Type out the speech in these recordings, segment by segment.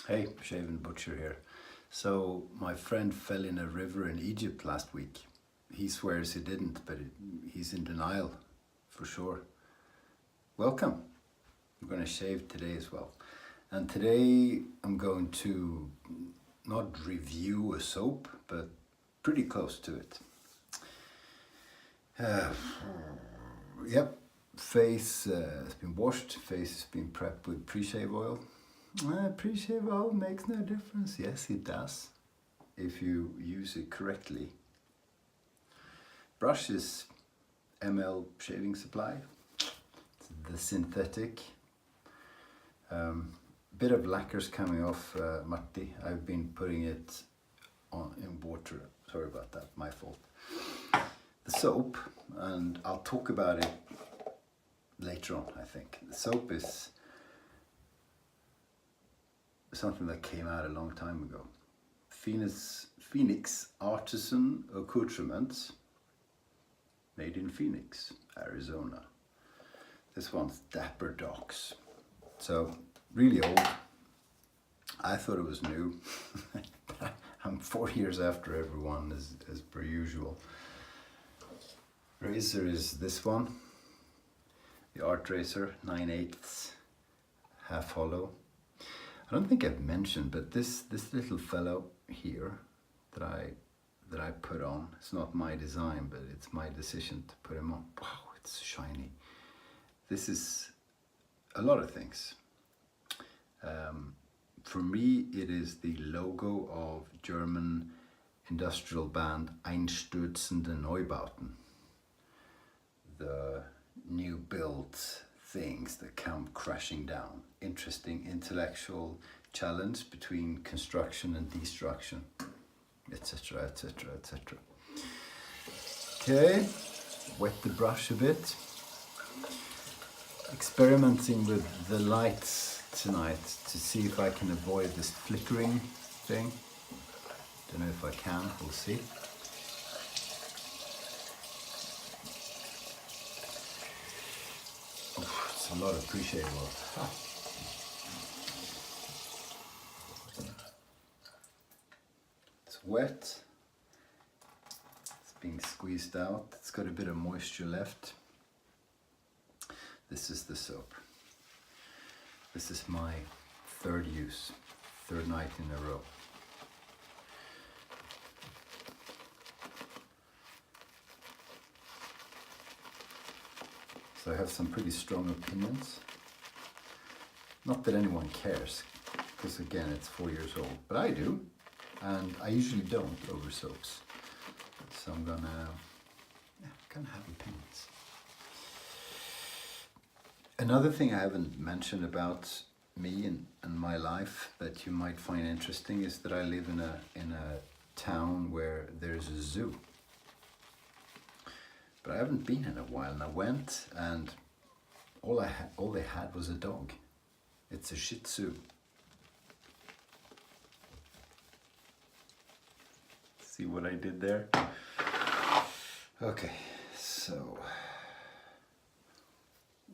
Hey, Shave&Butcher here. So my friend fell in a river in Egypt last week. He swears he didn't, but he's in denial for sure. Welcome. I'm going to shave today as well. And today I'm going to not review a soap, but pretty close to it. Yep, face has been washed, face has been prepped with pre-shave oil. Pre-shave oil makes no difference. Yes, it does, if you use it correctly. Brush is ml shaving supply, it's the synthetic. Bit of lacquer's coming off Matti. I've been putting it on in water. Sorry about that, my fault. The soap, and I'll talk about it later on, I think. The soap is something that came out a long time ago. Phoenix Artisan Accoutrements, made in Phoenix, Arizona. This one's Dapper Docs. So, really old. I thought it was new. I'm 4 years after everyone, as per usual. Razor is this one. The Art Razor, 9/8, half hollow. I don't think I've mentioned, but this little fellow here that I put on, it's not my design, but it's my decision to put him on. Wow, it's shiny. This is a lot of things. For me, it is the logo of German industrial band Einstürzende Neubauten. The new built things that come crashing down. Interesting intellectual challenge between construction and destruction, etc, etc, etc. Okay, wet the brush a bit. Experimenting with the lights tonight to see if I can avoid this flickering thing. Don't know if I can, we'll see. It's a lot of pre-shave oil. It's wet. It's being squeezed out. It's got a bit of moisture left. This is the soap. This is my third use, third night in a row. So I have some pretty strong opinions. Not that anyone cares, because again, it's 4 years old, but I do, and I usually don't over soaps. So I'm gonna have opinions. Another thing I haven't mentioned about me and my life that you might find interesting is that I live in a town where there's a zoo. But I haven't been in a while, and I went, and all they had was a dog. It's a Shih Tzu. See what I did there? Okay, so,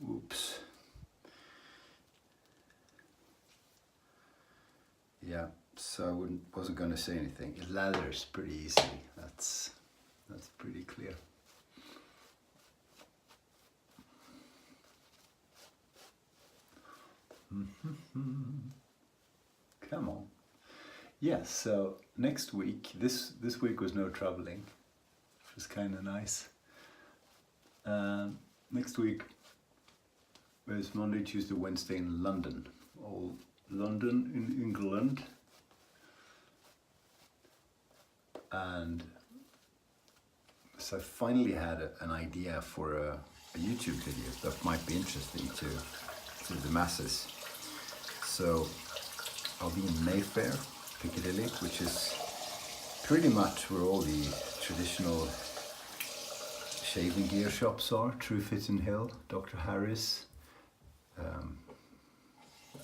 oops. Yeah, so I wasn't going to say anything. It lathers pretty easily. That's pretty clear. Come on. Yes, so next week, this week was no traveling, which was kind of nice. Next week is Monday, Tuesday, Wednesday in London. All London in England. And so I finally had an idea for a YouTube video that might be interesting to the masses. So I'll be in Mayfair, Piccadilly, which is pretty much where all the traditional shaving gear shops are. True Fit and Hill, Dr. Harris,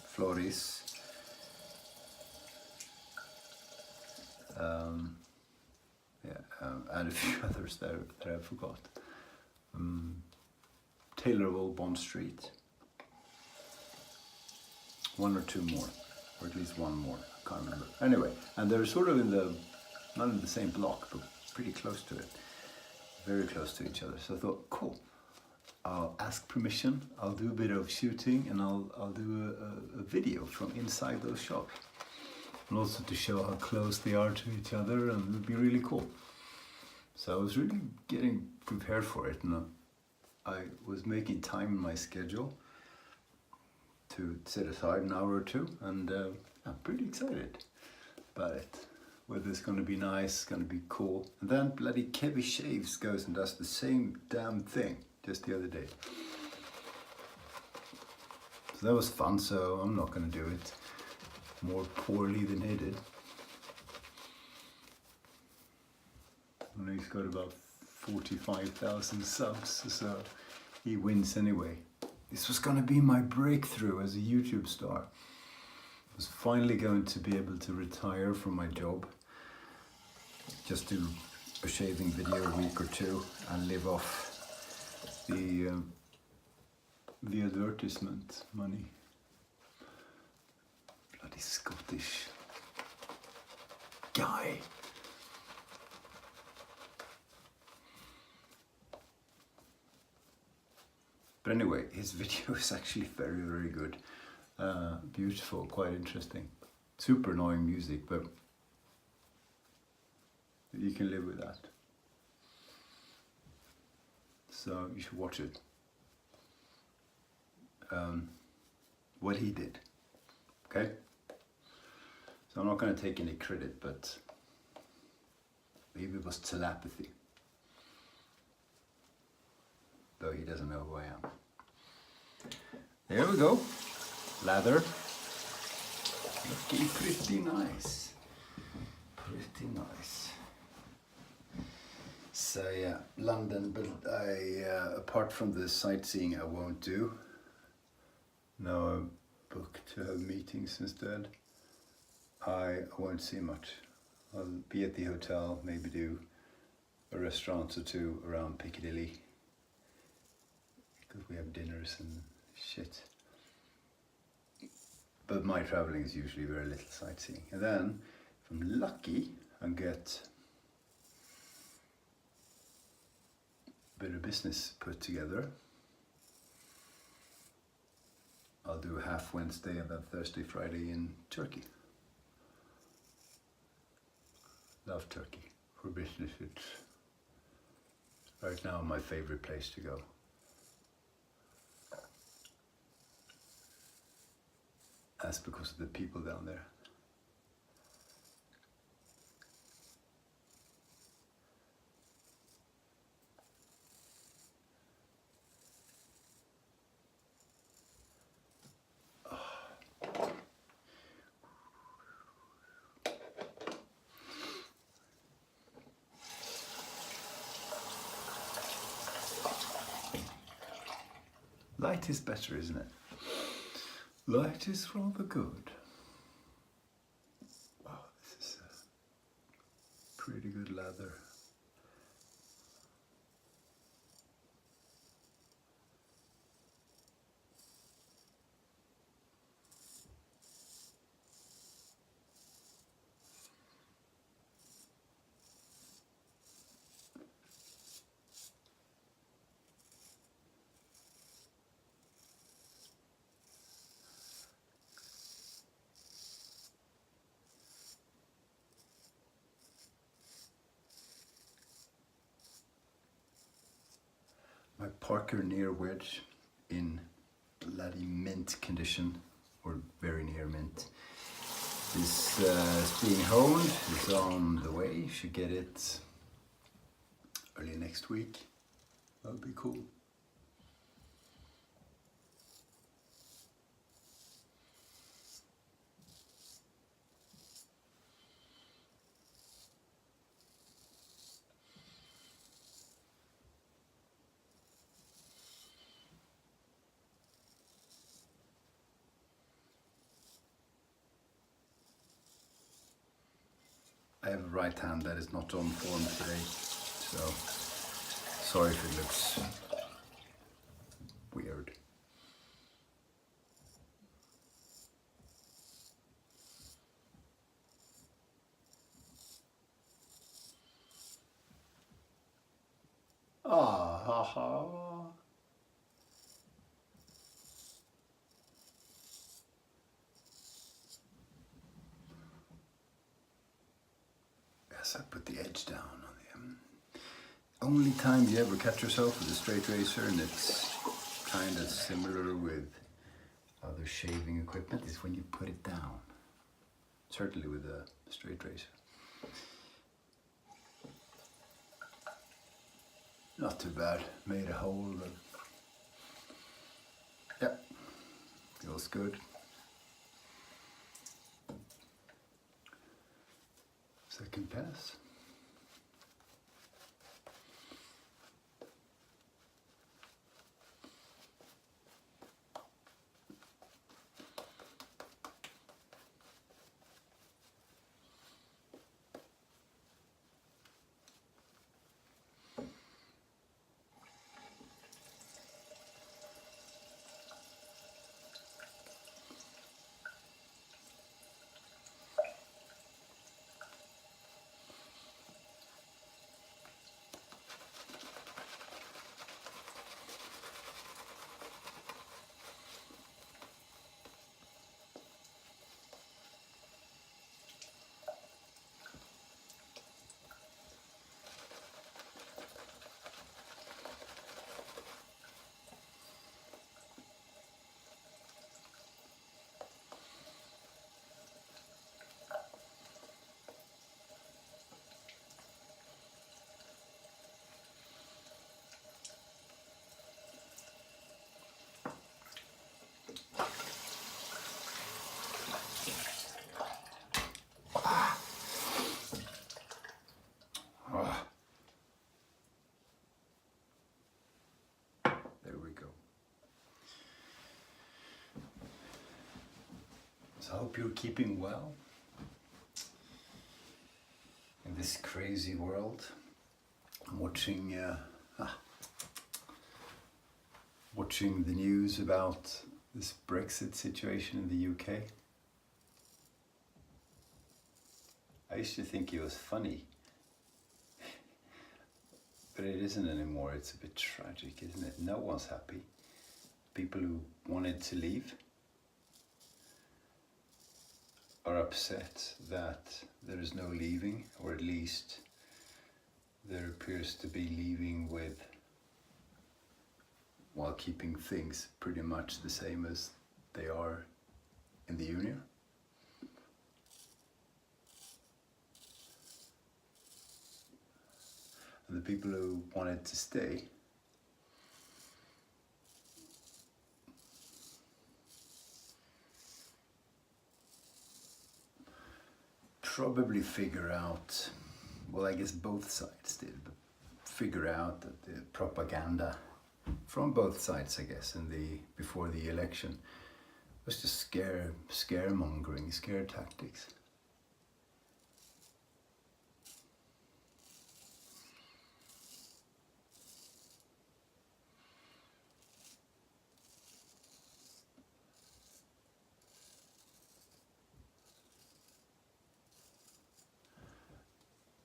Floris, and a few others that I forgot. Taylor of Old Bond Street. One or two more. or at least one more, I can't remember. Anyway, and they're sort of not in the same block, but pretty close to it, very close to each other. So I thought, cool, I'll ask permission, I'll do a bit of shooting, and I'll do a video from inside those shops. And also to show how close they are to each other, and it would be really cool. So I was really getting prepared for it, and I was making time in my schedule to set aside an hour or two, and I'm pretty excited about it. Whether it's going to be nice, going to be cool. And then bloody Kevy Shaves goes and does the same damn thing just the other day. So that was fun, so I'm not going to do it more poorly than he did. And he's got about 45,000 subs, so he wins anyway. This was going to be my breakthrough as a YouTube star. I was finally going to be able to retire from my job, just do a shaving video a week or two and live off the advertisement money. Bloody Scottish guy. But anyway, his video is actually very, very good. Beautiful, quite interesting. Super annoying music, but you can live with that. So you should watch it. What he did. Okay? So I'm not going to take any credit, but maybe it was telepathy. Though he doesn't know who I am. There we go. Lather. Looking pretty nice. Pretty nice. So yeah, London, but apart from the sightseeing I won't do. Now I'm booked to have meetings instead. I won't see much. I'll be at the hotel, maybe do a restaurant or two around Piccadilly. Because we have dinners and shit. But my traveling is usually very little sightseeing. And then, if I'm lucky, I'll get a bit of business put together. I'll do half Wednesday and then Thursday, Friday in Turkey. Love Turkey for business. It's right now my favorite place to go. That's because of the people down there. Light is better, isn't it? Light is rather good. Wow, this is a pretty good lather. My Parker near wedge in bloody mint condition, or very near mint, is being honed, is on the way. Should get it early next week. That would be cool. I have a right hand that is not on form today, so sorry if it looks weird. ha ha. Yes, I put the edge down on the only time you ever catch yourself with a straight razor, and it's kind of similar with other shaving equipment, is when you put it down. Certainly with a straight razor. Not too bad. Made a hole. Yep, feels good. Second pass. I hope you're keeping well in this crazy world. I'm watching the news about this Brexit situation in the UK. I used to think it was funny, but it isn't anymore. It's a bit tragic, isn't it? No one's happy. People who wanted to leave are upset that there is no leaving, or at least there appears to be leaving with, while keeping things pretty much the same as they are in the Union. And the people who wanted to stay probably figure out, well, I guess both sides did, but figure out that the propaganda from both sides, I guess, before the election was just scaremongering, scare tactics.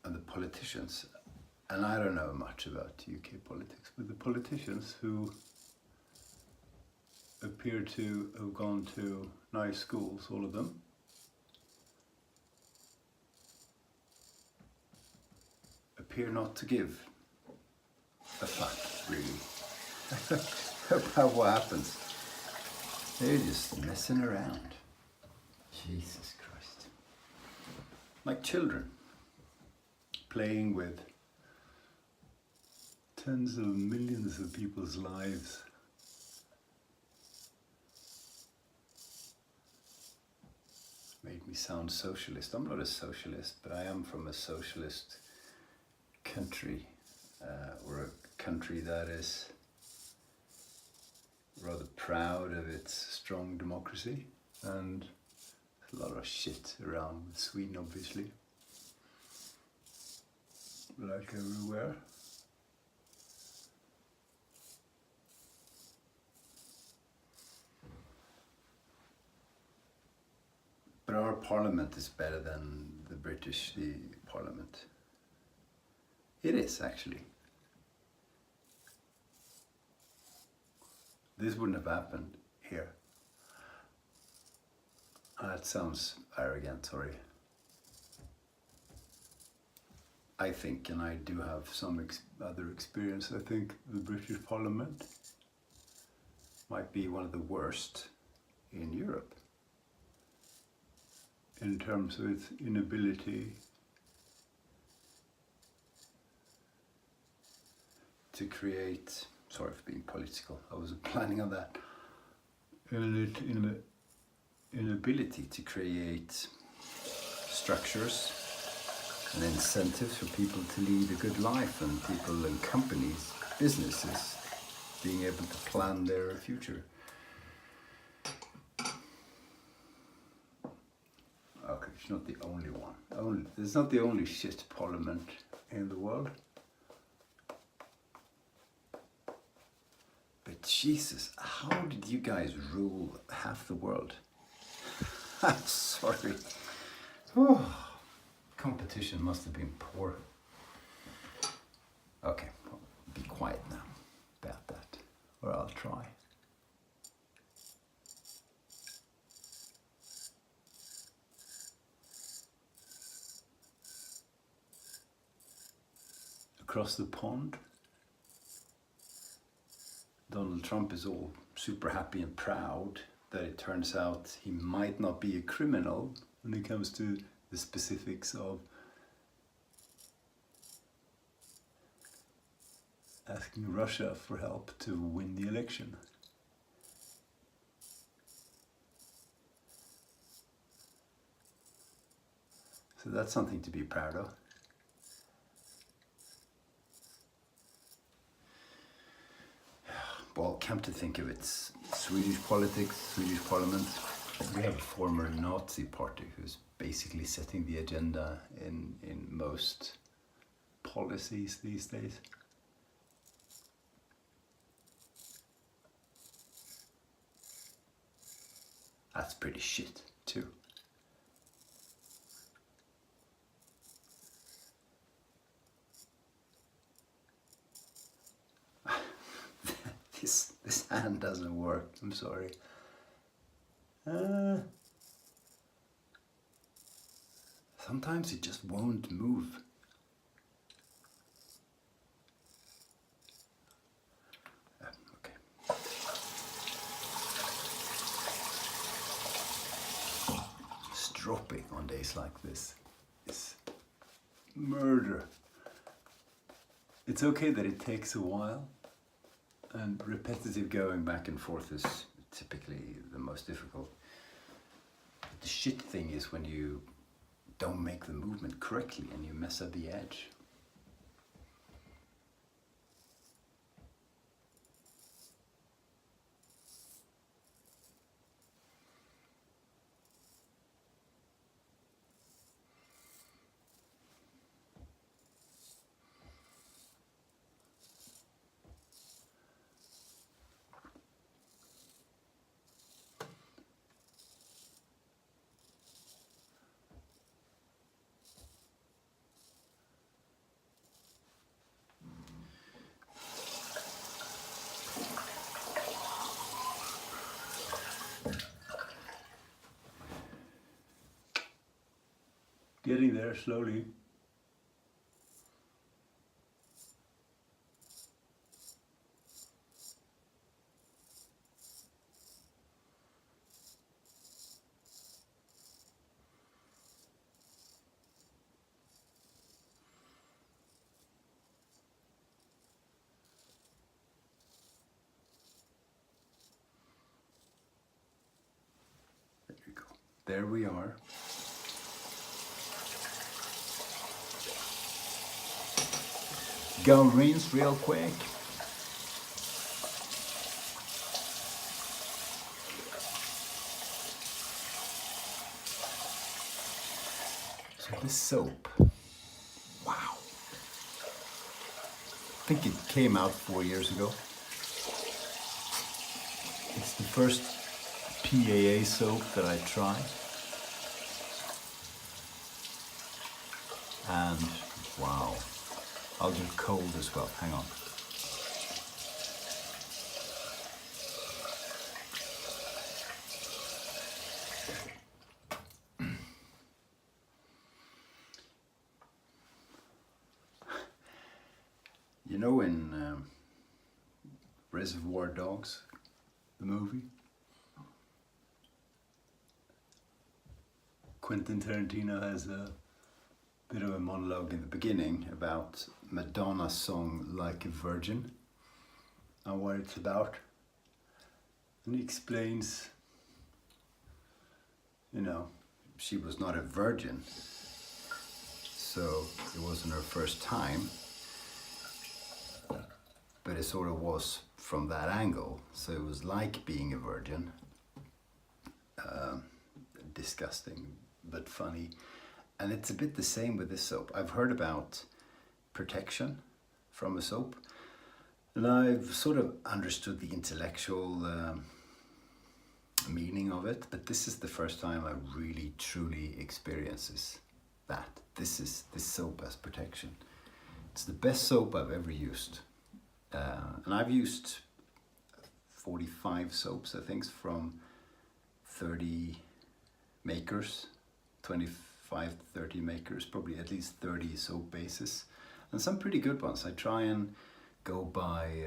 And the politicians, and I don't know much about UK politics, but the politicians who appear to have gone to nice schools, all of them, appear not to give a fuck, really, about what happens. They're just messing around. Jesus Christ. Like children, playing with tens of millions of people's lives. Made me sound socialist. I'm not a socialist, but I am from a socialist country, or a country that is rather proud of its strong democracy, and a lot of shit around with Sweden, obviously, like everywhere. But our parliament is better than the British, parliament. It is, actually. this wouldn't have happened here. That sounds arrogant, sorry. I think, and I do have some other experience, I think the British Parliament might be one of the worst in Europe in terms of its inability to create, sorry for being political, I wasn't planning on that, inability to create structures and incentives for people to lead a good life, and people and companies, businesses, being able to plan their future. Okay, it's not the only one. It's not the only shit parliament in the world. But Jesus, how did you guys rule half the world? I'm sorry. Oh, competition must have been poor. Okay, well, be quiet now about that, or I'll try. Across the pond, Donald Trump is all super happy and proud that it turns out he might not be a criminal when it comes to the specifics of asking Russia for help to win the election. So that's something to be proud of. Well, come to think of it, Swedish politics, Swedish parliament, we have a former Nazi party who's basically setting the agenda in most policies these days. That's pretty shit, too. This hand doesn't work, I'm sorry. Sometimes it just won't move. Okay. Stropping on days like this is murder. It's okay that it takes a while, and repetitive going back and forth is typically the most difficult. But the shit thing is when you don't make the movement correctly and you mess up the edge. Getting there slowly. There you go. There we are. Go rinse real quick. So this soap, wow. I think it came out 4 years ago. It's the first PAA soap that I tried. And wow. I'll do cold as well, hang on. in Reservoir Dogs, the movie, Quentin Tarantino has a bit of a monologue in the beginning about Madonna's song Like a Virgin and what it's about. And he explains, you know, she was not a virgin, so it wasn't her first time, but it sort of was from that angle. So it was like being a virgin. Disgusting, but funny. And it's a bit the same with this soap. I've heard about protection from a soap, and I've sort of understood the intellectual meaning of it, but this is the first time I really truly experiences that. This soap has protection. It's the best soap I've ever used. And I've used 45 soaps, I think, from 30 makers, 25 to 30 makers, probably at least 30 soap bases, and some pretty good ones. I try and go by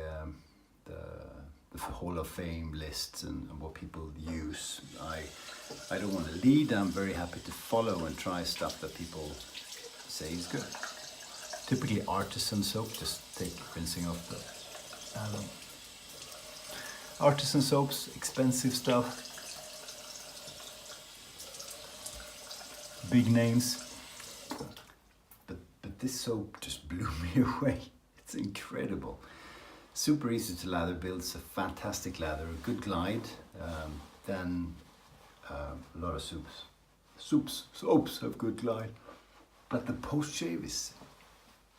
the Hall of Fame lists and what people use. I don't want to lead. I'm very happy to follow and try stuff that people say is good. Typically artisan soap, just take rinsing off the artisan soaps, expensive stuff, big names. But this soap just blew me away. It's incredible. Super easy to lather, builds a fantastic lather, a good glide. Then a lot of soaps have good glide. But the post shave is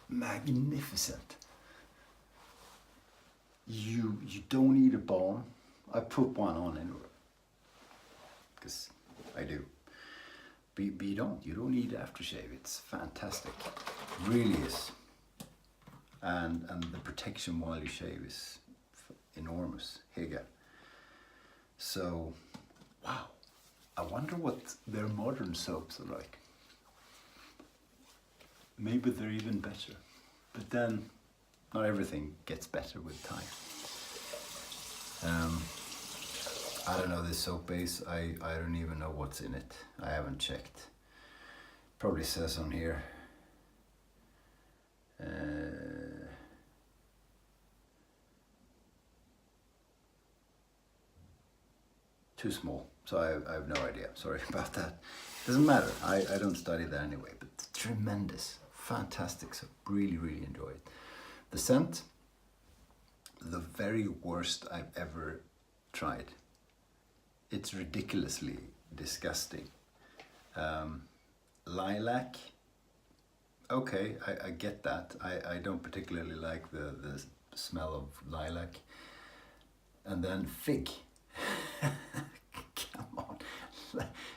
magnificent. You don't need a balm. I put one on anyway, because I do. But you don't need aftershave. It's fantastic, really is. And the protection while you shave is enormous. Here. So, wow. I wonder what their modern soaps are like. Maybe they're even better. But then, not everything gets better with time. I don't know this soap base. I don't even know what's in it. I haven't checked. Probably says on here. Too small, so I have no idea. Sorry about that. Doesn't matter. I don't study that anyway. But tremendous, fantastic. So really, really enjoy it. The scent, the very worst I've ever tried. It's ridiculously disgusting. Lilac. Okay, I get that. I don't particularly like the smell of lilac. And then fig. Come on.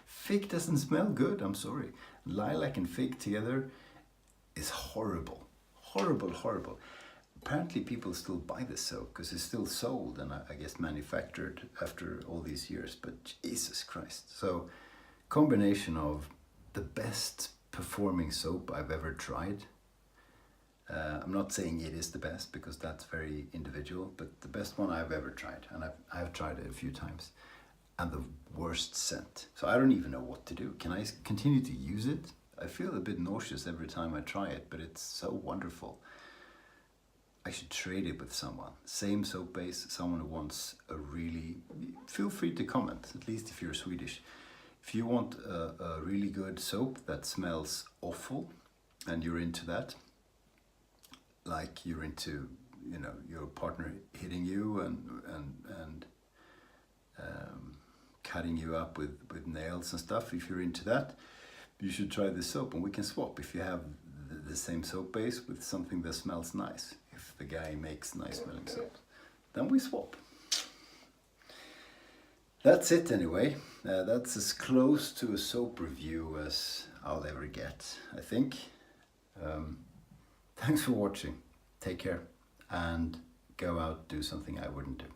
Fig doesn't smell good, I'm sorry. Lilac and fig together is horrible. Horrible, horrible. Apparently people still buy this soap because it's still sold and I guess manufactured after all these years, but Jesus Christ. So, combination of the best performing soap I've ever tried. I'm not saying it is the best because that's very individual, but the best one I've ever tried, and I've tried it a few times, and the worst scent. So I don't even know what to do. Can I continue to use it? I feel a bit nauseous every time I try it, but it's so wonderful. I should trade it with someone. Same soap base, someone who wants a really, feel free to comment, at least if you're Swedish. If you want a really good soap that smells awful and you're into that, like you're into, you know, your partner hitting you and cutting you up with nails and stuff, if you're into that, you should try this soap and we can swap if you have the same soap base with something that smells nice. If the guy makes nice smelling soap, then we swap. That's it anyway. That's as close to a soap review as I'll ever get, I think. Thanks for watching. Take care and go out, do something I wouldn't do.